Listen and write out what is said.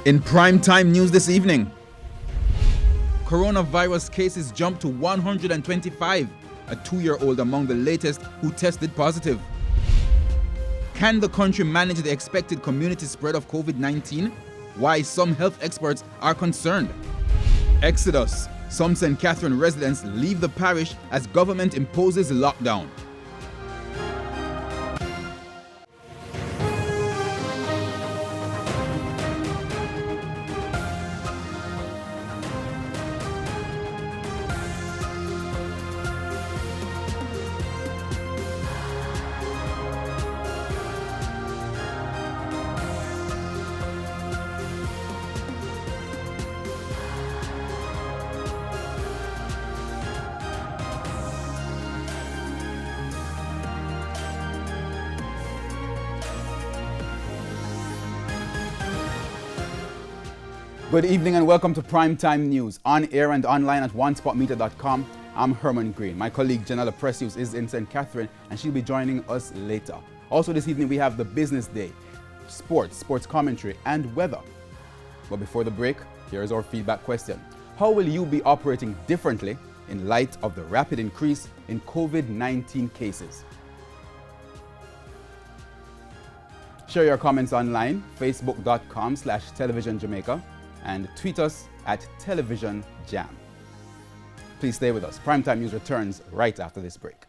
In primetime news this evening, coronavirus cases jumped to 125, a 2-year-old among the latest who tested positive. Can the country manage the expected community spread of COVID-19? Why some health experts are concerned. Exodus. Some St. Catherine residents leave the parish as government imposes lockdown. Good evening and welcome to Primetime News, on air and online at onespotmedia.com. I'm Herman Green. My colleague Janella Precious is in St. Catherine and she'll be joining us later. Also this evening we have the business day, sports commentary and weather. But before the break, here is our feedback question. How will you be operating differently in light of the rapid increase in COVID-19 cases? Share your comments online, facebook.com/televisionjamaica. and tweet us at Television Jam. Please stay with us. Primetime News returns right after this break.